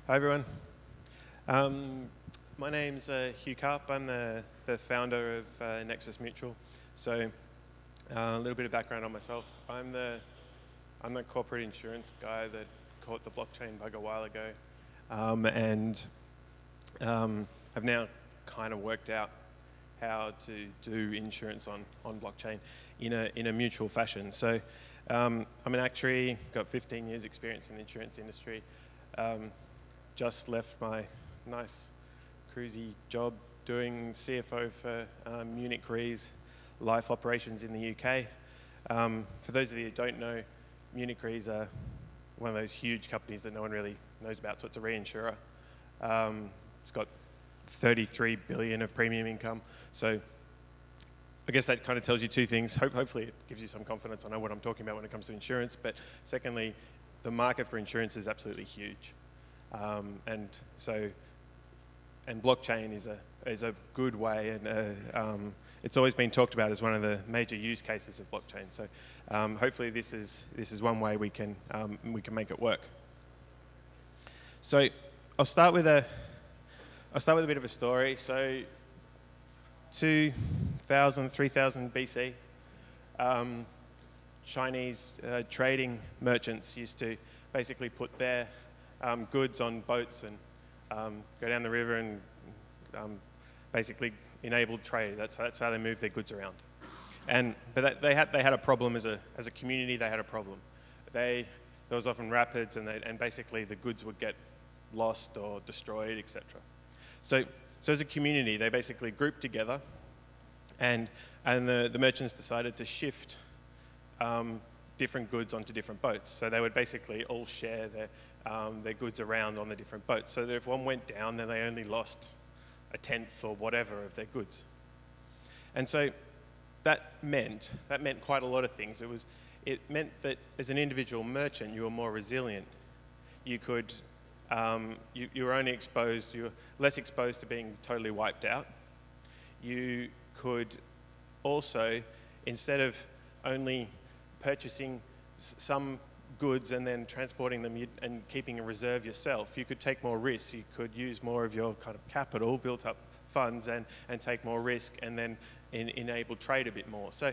Hi, everyone. My name's Hugh. I'm the founder of Nexus Mutual. So a little bit of background on myself. I'm the corporate insurance guy that caught the blockchain bug a while ago. I've now kind of worked out how to do insurance on blockchain in a mutual fashion. So I'm an actuary, got 15 years experience in the insurance industry. Just left my nice cruisy job doing CFO for Munich Re's life operations in the UK. For those of you who don't know, Munich Re's are one of those huge companies that no one really knows about, so it's a reinsurer. It's got 33 billion of premium income. So I guess that kind of tells you two things. Hopefully it gives you some confidence. I know what I'm talking about when it comes to insurance, but secondly, the market for insurance is absolutely huge. And blockchain is a good way, and it's always been talked about as one of the major use cases of blockchain. So hopefully this is one way we can make it work. So I'll start with a bit of a story. So 2000, 3000 BC, Chinese trading merchants used to basically put their goods on boats and go down the river and basically enable trade. That's how they move their goods around. But they had a problem as a community. They had a problem. There was often rapids, and basically the goods would get lost or destroyed, etc. So as a community, they basically grouped together, and the merchants decided to shift different goods onto different boats. So they would basically all share their goods around on the different boats. So that if one went down, then they only lost a tenth or whatever of their goods. And so that meant quite a lot of things. It meant that as an individual merchant, you were more resilient. You could you were less exposed to being totally wiped out. You could also, instead of only purchasing some goods and then transporting them and keeping a reserve yourself, you could take more risks. You could use more of your kind of capital, built up funds, and take more risk, and then enable trade a bit more. So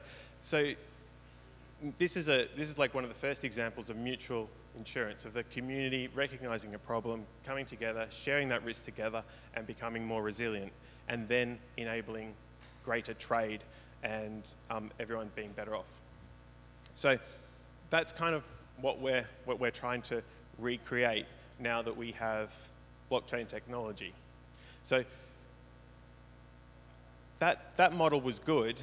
this is like one of the first examples of mutual insurance, of the community recognizing a problem, coming together, sharing that risk together, and becoming more resilient, and then enabling greater trade and everyone being better off. So that's kind of what we're trying to recreate now that we have blockchain technology. So that model was good,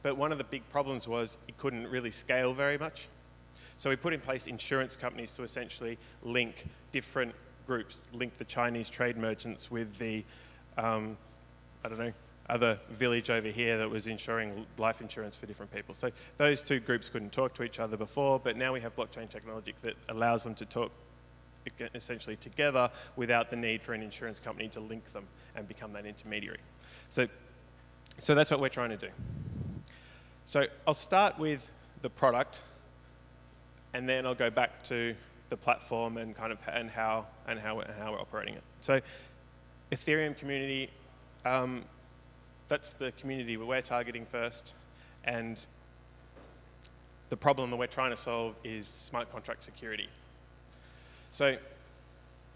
but one of the big problems was it couldn't really scale very much. So we put in place insurance companies to essentially link different groups, link the Chinese trade merchants with the, other village over here that was insuring life insurance for different people. So those two groups couldn't talk to each other before, but now we have blockchain technology that allows them to talk essentially together without the need for an insurance company to link them and become that intermediary. So that's what we're trying to do. So I'll start with the product, and then I'll go back to the platform and how we're operating it. So Ethereum community. That's the community we're targeting first, and the problem that we're trying to solve is smart contract security. So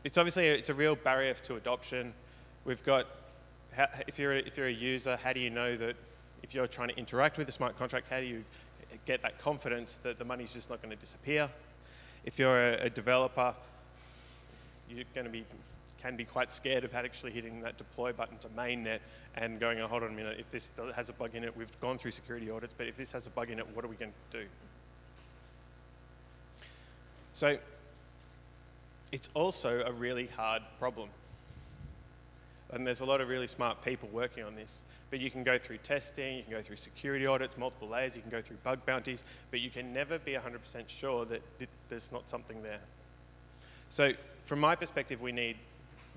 it's obviously a real barrier to adoption. We've got, if you're a user, how do you know that if you're trying to interact with a smart contract, how do you get that confidence that the money's just not going to disappear? If you're a developer, you're going to can be quite scared of actually hitting that deploy button to mainnet and going, oh, hold on a minute, if this has a bug in it, we've gone through security audits, but if this has a bug in it, what are we going to do? So it's also a really hard problem. And there's a lot of really smart people working on this, but you can go through testing, you can go through security audits, multiple layers, you can go through bug bounties, but you can never be 100% sure that there's not something there. So from my perspective, we need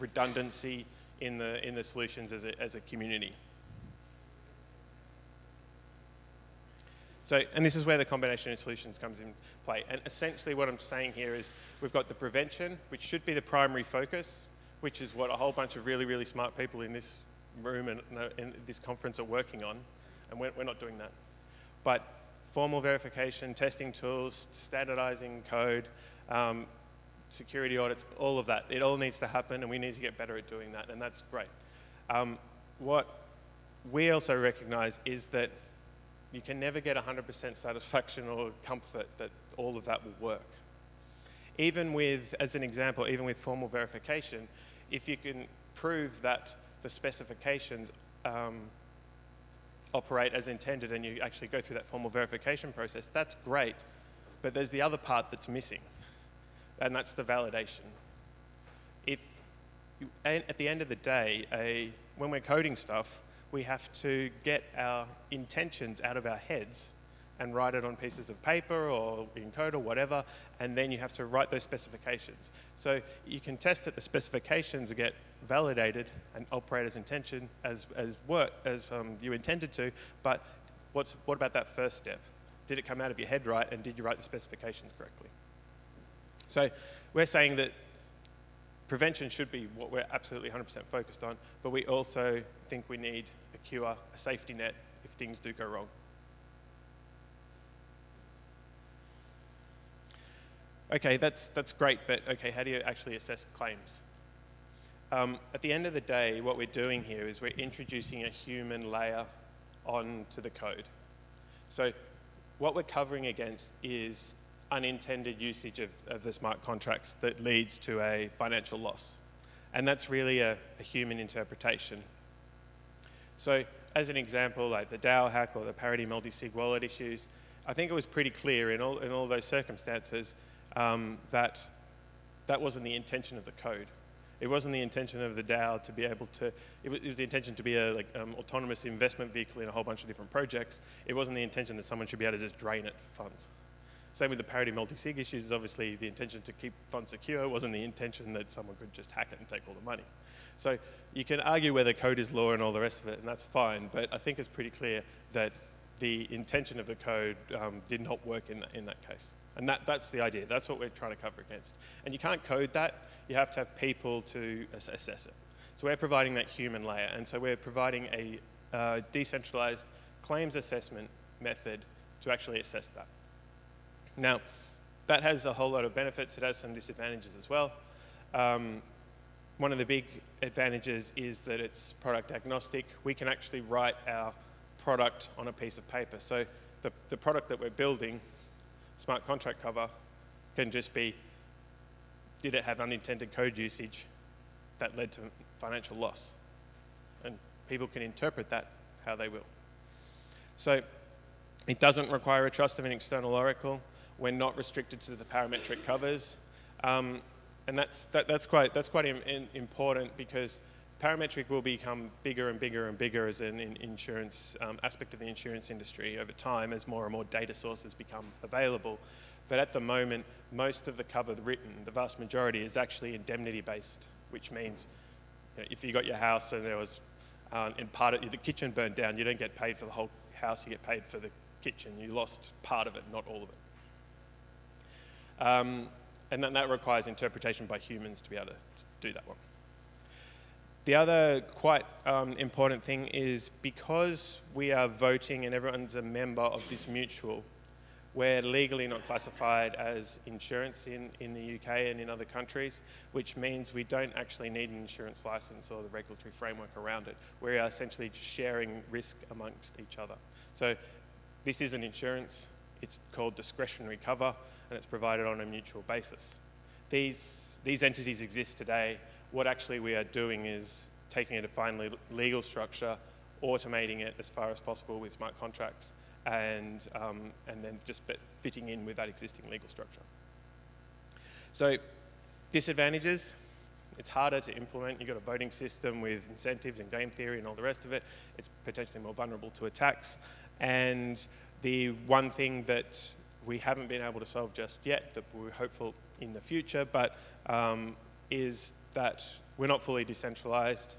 redundancy in the solutions as a community. So, and this is where the combination of solutions comes in play. And essentially what I'm saying here is we've got the prevention, which should be the primary focus, which is what a whole bunch of really, really smart people in this room and in this conference are working on, and we're not doing that. But formal verification, testing tools, standardizing code, security audits, all of that, it all needs to happen, and we need to get better at doing that, and that's great. What we also recognize is that you can never get 100% satisfaction or comfort that all of that will work. Even with, as an example, even with formal verification, if you can prove that the specifications operate as intended and you actually go through that formal verification process, that's great. But there's the other part that's missing, and that's the validation. At the end of the day, when we're coding stuff, we have to get our intentions out of our heads and write it on pieces of paper or in code or whatever, and then you have to write those specifications. So you can test that the specifications get validated and operate as intention, as you intended to, but what about that first step? Did it come out of your head right, and did you write the specifications correctly? So we're saying that prevention should be what we're absolutely 100% focused on, but we also think we need a cure, a safety net, if things do go wrong. Okay, that's great, but okay, how do you actually assess claims? At the end of the day, what we're doing here is we're introducing a human layer onto the code. So what we're covering against is unintended usage of the smart contracts that leads to a financial loss. And that's really a human interpretation. So as an example, like the DAO hack or the parity multi-sig wallet issues, I think it was pretty clear in all those circumstances that wasn't the intention of the code. It wasn't the intention of the DAO to be able to, it was the intention to be a autonomous investment vehicle in a whole bunch of different projects. It wasn't the intention that someone should be able to just drain it for funds. Same with the parity multi-sig issues, is obviously the intention to keep funds secure. It wasn't the intention that someone could just hack it and take all the money. So you can argue whether code is law and all the rest of it, and that's fine, but I think it's pretty clear that the intention of the code did not work in that case. And that's the idea. That's what we're trying to cover against. And you can't code that. You have to have people to assess it. So we're providing that human layer, and so we're providing a decentralized claims assessment method to actually assess that. Now, that has a whole lot of benefits. It has some disadvantages as well. One of the big advantages is that it's product agnostic. We can actually write our product on a piece of paper. So the product that we're building, smart contract cover, can just be, did it have unintended code usage that led to financial loss? And people can interpret that how they will. So it doesn't require a trust of an external oracle. We're not restricted to the parametric covers. And that's quite important, because parametric will become bigger and bigger and bigger as an insurance aspect of the insurance industry over time as more and more data sources become available. But at the moment, most of the cover written, the vast majority, is actually indemnity-based, which means, you know, if you got your house and there was, and part of the kitchen burned down, you don't get paid for the whole house, you get paid for the kitchen. You lost part of it, not all of it. And then that requires interpretation by humans to be able to do that one. The other quite important thing is, because we are voting and everyone's a member of this mutual, we're legally not classified as insurance in the UK and in other countries, which means we don't actually need an insurance license or the regulatory framework around it. We're essentially just sharing risk amongst each other. So this isn't insurance. It's called discretionary cover, and it's provided on a mutual basis. These entities exist today. What actually we are doing is taking a defined legal structure, automating it as far as possible with smart contracts, and then just fitting in with that existing legal structure. So disadvantages, it's harder to implement. You've got a voting system with incentives and game theory and all the rest of it. It's potentially more vulnerable to attacks. And the one thing that we haven't been able to solve just yet, that we're hopeful in the future, but is that we're not fully decentralized.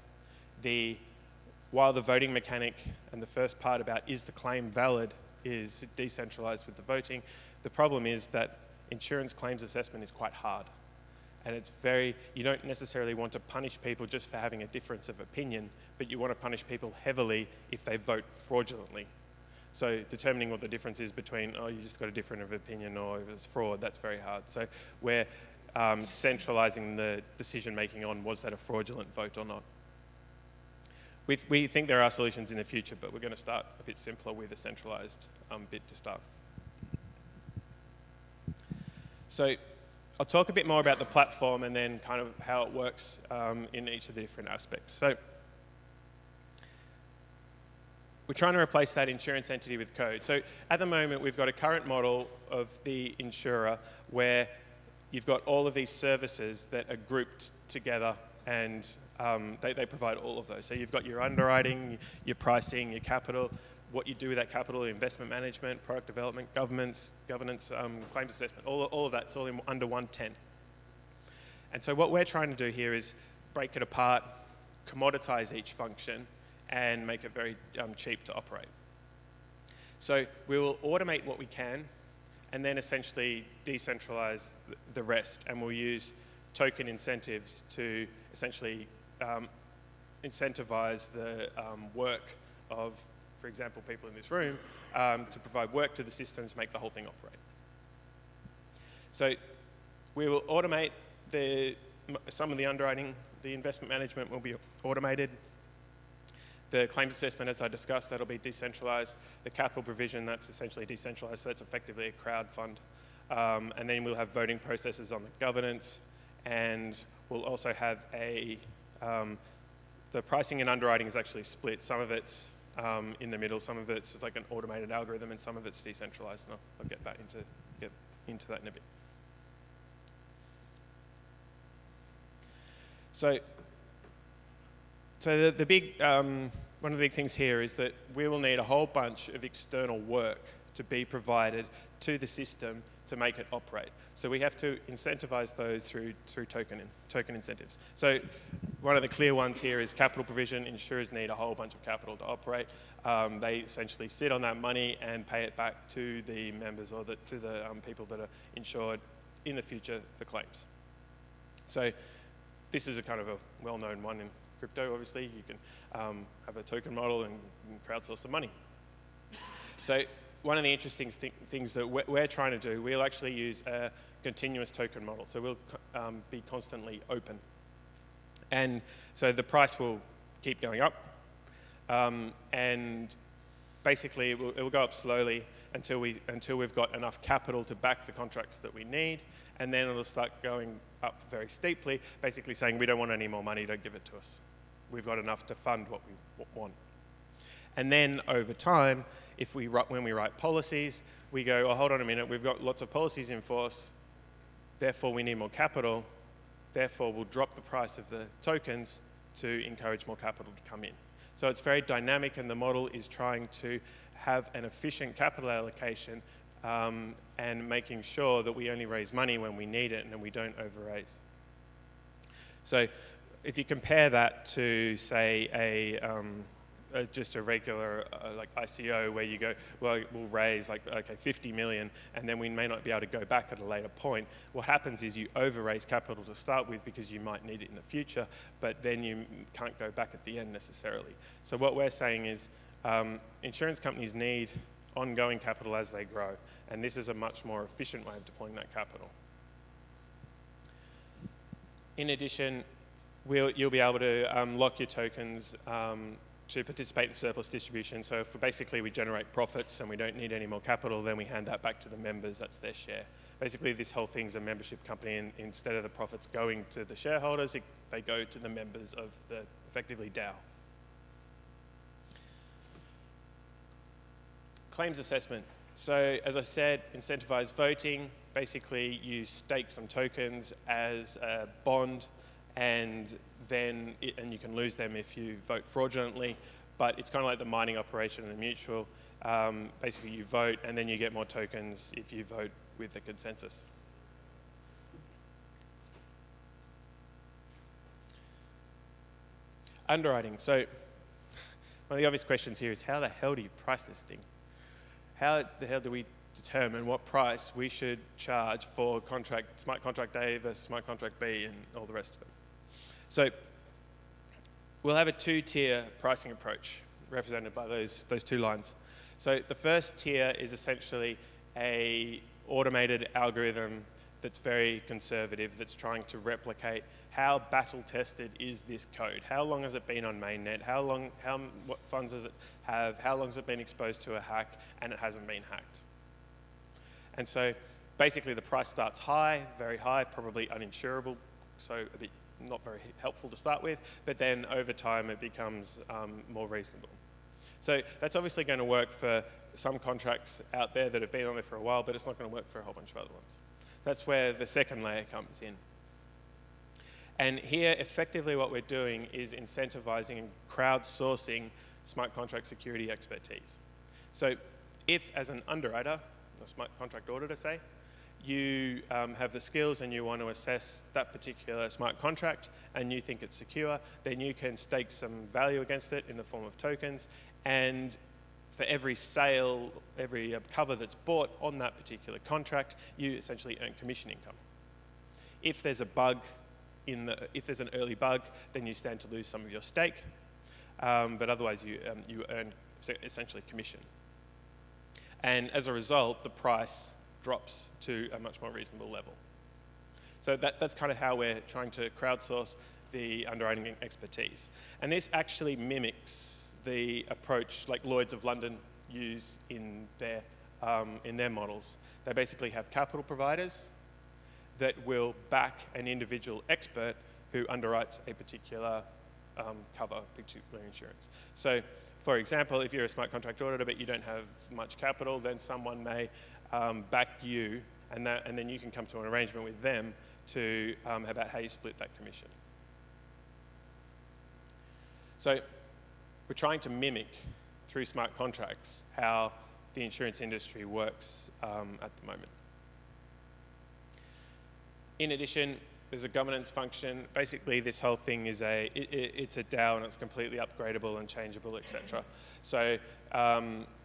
While the voting mechanic and the first part about is the claim valid is decentralized with the voting. The problem is that insurance claims assessment is quite hard. And it's you don't necessarily want to punish people just for having a difference of opinion, but you want to punish people heavily if they vote fraudulently. So determining what the difference is between, oh, you just got a different of opinion, or if it's fraud, that's very hard. So we're centralizing the decision-making on was that a fraudulent vote or not. We think there are solutions in the future, but we're going to start a bit simpler with a centralized bit to start. So I'll talk a bit more about the platform and then kind of how it works in each of the different aspects. So we're trying to replace that insurance entity with code. So at the moment, we've got a current model of the insurer where you've got all of these services that are grouped together, and they provide all of those. So you've got your underwriting, your pricing, your capital, what you do with that capital, investment management, product development, governance, claims assessment, all of that's all under one tent. And so what we're trying to do here is break it apart, commoditize each function, and make it very cheap to operate. So we will automate what we can, and then essentially decentralize the rest, and we'll use token incentives to essentially incentivize the work of, for example, people in this room, to provide work to the system to make the whole thing operate. So we will automate some of the underwriting. The investment management will be automated. The claims assessment, as I discussed, that'll be decentralized. The capital provision, that's essentially decentralized, so that's effectively a crowd fund. And then we'll have voting processes on the governance, and we'll also have the pricing and underwriting is actually split. Some of it's in the middle, some of it's like an automated algorithm, and some of it's decentralized, and I'll get into that in a bit. So the big, one of the big things here is that we will need a whole bunch of external work to be provided to the system to make it operate. So we have to incentivize those through token incentives. So one of the clear ones here is capital provision. Insurers need a whole bunch of capital to operate. They essentially sit on that money and pay it back to the members or to the people that are insured in the future for claims. So this is a kind of a well-known one in crypto, obviously. You can have a token model and crowdsource some money. So one of the interesting things that we're trying to do, we'll actually use a continuous token model. So we'll be constantly open. And so the price will keep going up. And basically, it will go up slowly until we've got enough capital to back the contracts that we need. And then it'll start going up very steeply, basically saying, we don't want any more money, don't give it to us. We've got enough to fund what we want. And then over time, when we write policies, we go, oh, hold on a minute, we've got lots of policies in force, therefore we need more capital, therefore we'll drop the price of the tokens to encourage more capital to come in. So it's very dynamic, and the model is trying to have an efficient capital allocation and making sure that we only raise money when we need it and we don't over-raise. So if you compare that to, say, just a regular like ICO where you go, well, we'll raise like, okay, 50 million, and then we may not be able to go back at a later point. What happens is you over-raise capital to start with because you might need it in the future, but then you can't go back at the end necessarily. So what we're saying is insurance companies need ongoing capital as they grow, and this is a much more efficient way of deploying that capital. In addition, you'll be able to lock your tokens to participate in surplus distribution. So if basically we generate profits and we don't need any more capital, then we hand that back to the members, that's their share. Basically, this whole thing's a membership company, and instead of the profits going to the shareholders, they go to the members of the, effectively, DAO. Claims assessment. So as I said, incentivized voting. Basically, you stake some tokens as a bond, and then you can lose them if you vote fraudulently, but it's kind of like the mining operation in the mutual. Basically, you vote, and then you get more tokens if you vote with the consensus. Underwriting. So one of the obvious questions here is, how the hell do you price this thing? how the hell do we determine what price we should charge for smart contract A versus smart contract B and all the rest of it? So we'll have a two-tier pricing approach represented by those two lines. So the first tier is essentially a automated algorithm that's very conservative, that's trying to replicate how battle-tested is this code? How long has it been on mainnet? What funds does it have? How long has it been exposed to a hack and it hasn't been hacked? And so basically the price starts high, very high, probably uninsurable, so a bit not very helpful to start with, but then over time it becomes more reasonable. So that's obviously going to work for some contracts out there that have been on there for a while, but it's not going to work for a whole bunch of other ones. That's where the second layer comes in. And here, effectively what we're doing is incentivizing and crowdsourcing smart contract security expertise. So if, as an underwriter, a smart contract auditor, say, you have the skills and you want to assess that particular smart contract and you think it's secure, then you can stake some value against it in the form of tokens, and for every sale, every cover that's bought on that particular contract, you essentially earn commission income. If there's a bug if there's an early bug, then you stand to lose some of your stake, but otherwise you earn essentially commission. And as a result, the price drops to a much more reasonable level. So that's kind of how we're trying to crowdsource the underwriting expertise. And this actually mimics the approach like Lloyd's of London use in their models. They basically have capital providers that will back an individual expert who underwrites a particular cover, particular insurance. So, for example, if you're a smart contract auditor but you don't have much capital, then someone may back you, and then you can come to an arrangement with them to about how you split that commission. So we're trying to mimic, through smart contracts, how the insurance industry works at the moment. In addition, there's a governance function. Basically, this whole thing is it's a DAO, and it's completely upgradable and changeable, etc. So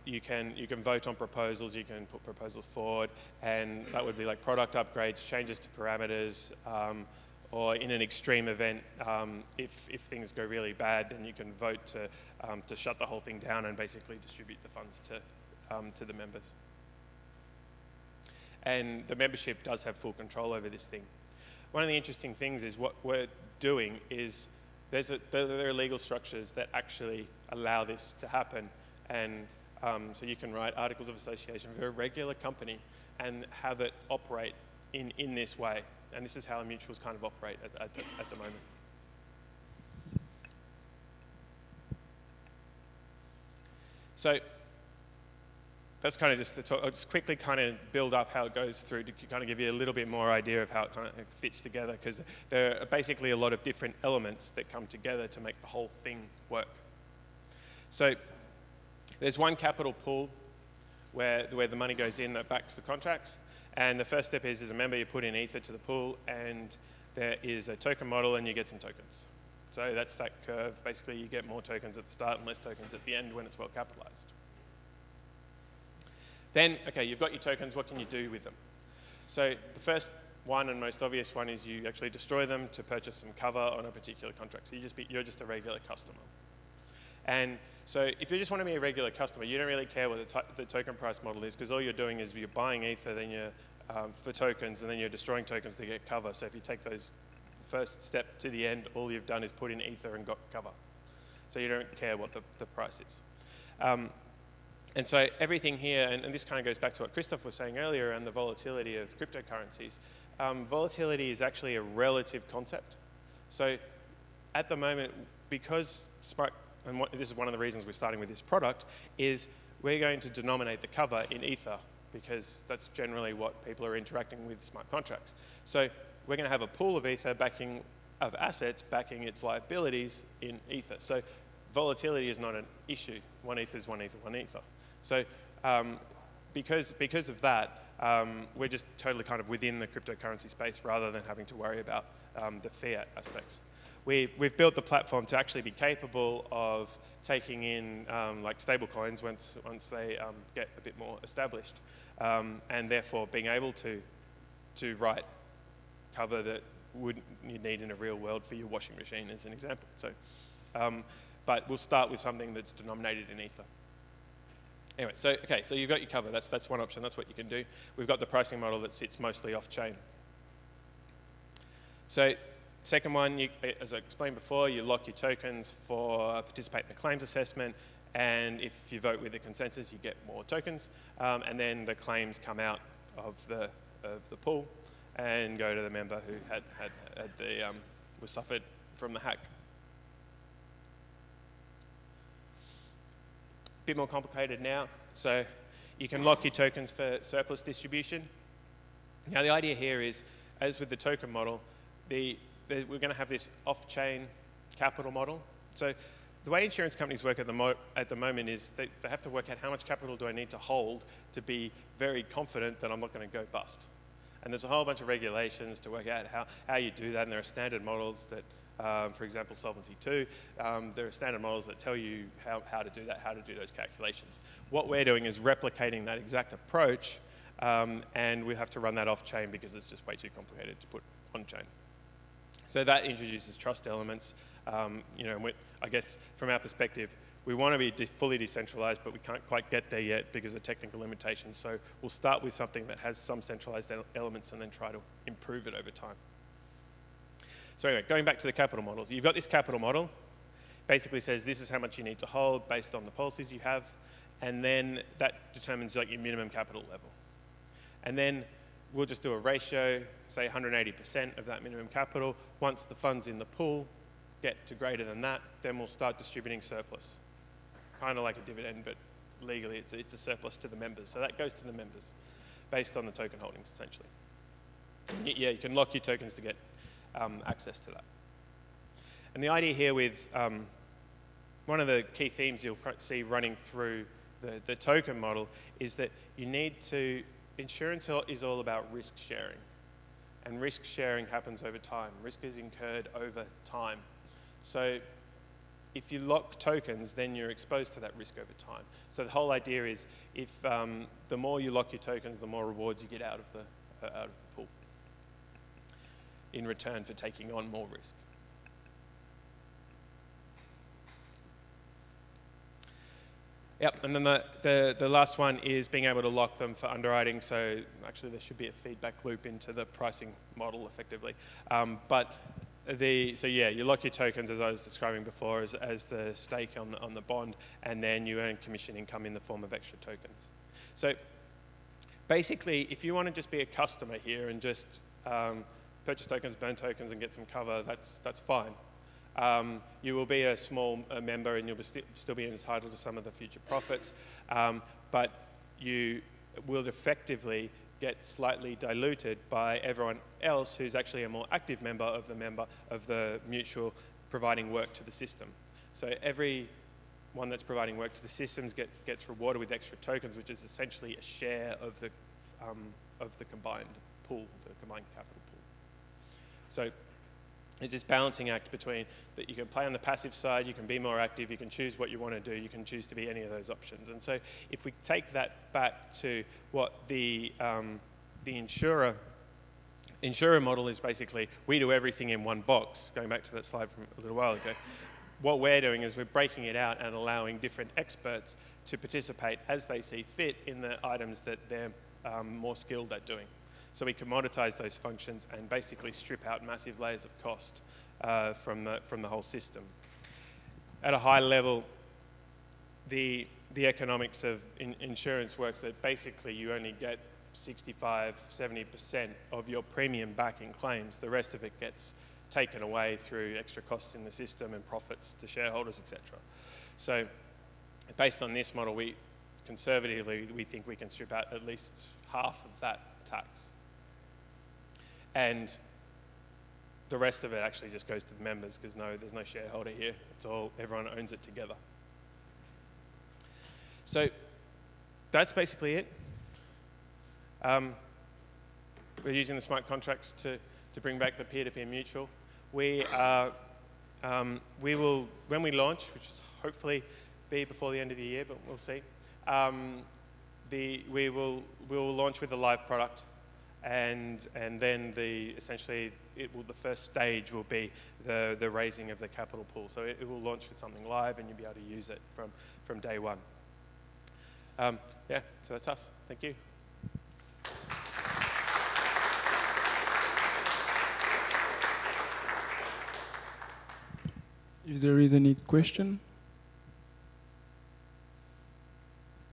you can vote on proposals, you can put proposals forward, and that would be like product upgrades, changes to parameters, or in an extreme event, if things go really bad, then you can vote to shut the whole thing down and basically distribute the funds to the members. And the membership does have full control over this thing. One of the interesting things is what we're doing is there are legal structures that actually allow this to happen. And so you can write articles of association for a regular company and have it operate in this way. And this is how mutuals kind of operate at the moment. So that's kind of just the talk. I'll just quickly kind of build up how it goes through to kind of give you a little bit more idea of how it kind of fits together, because there are basically a lot of different elements that come together to make the whole thing work. So there's one capital pool where the money goes in that backs the contracts. And the first step is, as a member, you put in Ether to the pool, and there is a token model, and you get some tokens. So that's that curve. Basically, you get more tokens at the start and less tokens at the end when it's well capitalized. Then, okay, you've got your tokens, what can you do with them? So the first one and most obvious one is you actually destroy them to purchase some cover on a particular contract. So you're just a regular customer. And so if you just want to be a regular customer, you don't really care what the token price model is, because all you're doing is you're buying Ether, then you're for tokens, and then you're destroying tokens to get cover. So if you take those first step to the end, all you've done is put in Ether and got cover. So you don't care what the price is. And so everything here, and this kind of goes back to what Christoph was saying earlier and the volatility of cryptocurrencies. Volatility is actually a relative concept. So at the moment, because this is one of the reasons we're starting with this product, is we're going to denominate the cover in Ether, because that's generally what people are interacting with smart contracts. So we're going to have a pool of Ether of assets backing its liabilities in Ether. So volatility is not an issue. One Ether is one Ether, one Ether. So because of that, we're just totally kind of within the cryptocurrency space rather than having to worry about the fiat aspects. we've built the platform to actually be capable of taking in like stable coins once they get a bit more established, and therefore being able to write cover that you'd need in a real world for your washing machine, as an example. So, but we'll start with something that's denominated in Ether. Anyway, so you've got your cover. That's one option. That's what you can do. We've got the pricing model that sits mostly off-chain. So, second one, as I explained before, you lock your tokens for participate in the claims assessment, and if you vote with the consensus, you get more tokens, and then the claims come out of the pool and go to the member who was suffered from the hack. Bit more complicated now. So you can lock your tokens for surplus distribution. Now the idea here is, as with the token model, we're going to have this off-chain capital model. So the way insurance companies work at the moment is they have to work out how much capital do I need to hold to be very confident that I'm not going to go bust. And there's a whole bunch of regulations to work out how you do that, and there are standard models that, for example, Solvency II, there are standard models that tell you how to do that, how to do those calculations. What we're doing is replicating that exact approach, and we have to run that off-chain because it's just way too complicated to put on-chain. So that introduces trust elements. You know, I guess from our perspective, we want to be fully decentralized, but we can't quite get there yet because of technical limitations. So we'll start with something that has some centralized elements and then try to improve it over time. So anyway, going back to the capital models. You've got this capital model. Basically says this is how much you need to hold based on the policies you have. And then that determines like your minimum capital level. And then we'll just do a ratio, say 180% of that minimum capital. Once the funds in the pool get to greater than that, then we'll start distributing surplus. Kind of like a dividend, but legally it's a surplus to the members. So that goes to the members based on the token holdings, essentially. Yeah, you can lock your tokens to get access to that. And the idea here with one of the key themes you'll see running through the token model is that you need to, insurance is all about risk sharing. And risk sharing happens over time. Risk is incurred over time. So if you lock tokens, then you're exposed to that risk over time. So the whole idea is if the more you lock your tokens, the more rewards you get out of the pool in return for taking on more risk. Yep, and then the last one is being able to lock them for underwriting. So actually there should be a feedback loop into the pricing model effectively. So yeah, you lock your tokens, as I was describing before, as the stake on the bond, and then you earn commission income in the form of extra tokens. So basically, if you want to just be a customer here and just purchase tokens, burn tokens, and get some cover, that's fine. You will be a small member, and you'll still be entitled to some of the future profits, but you will effectively get slightly diluted by everyone else who's actually a more active member of the mutual providing work to the system. So every one that's providing work to the systems gets rewarded with extra tokens, which is essentially a share of the combined pool, the combined capital pool. So it's this balancing act between that you can play on the passive side, you can be more active, you can choose what you want to do, you can choose to be any of those options. And so if we take that back to what the insurer model is, basically, we do everything in one box, going back to that slide from a little while ago. What we're doing is we're breaking it out and allowing different experts to participate as they see fit in the items that they're more skilled at doing. So we commoditize those functions and basically strip out massive layers of cost from the whole system. At a high level, the economics of insurance works that basically you only get 65–70% of your premium back in claims. The rest of it gets taken away through extra costs in the system and profits to shareholders, etc. So based on this model, conservatively, we think we can strip out at least half of that tax. And the rest of it actually just goes to the members because there's no shareholder here. It's all, everyone owns it together. So that's basically it. We're using the smart contracts to bring back the peer-to-peer mutual. We are We will, when we launch, which is hopefully be before the end of the year, but we'll see. We will launch with a live product, and then essentially the first stage will be the raising of the capital pool. So it will launch with something live, and you'll be able to use it from day one. Yeah, so that's us. Thank you. If there is any question.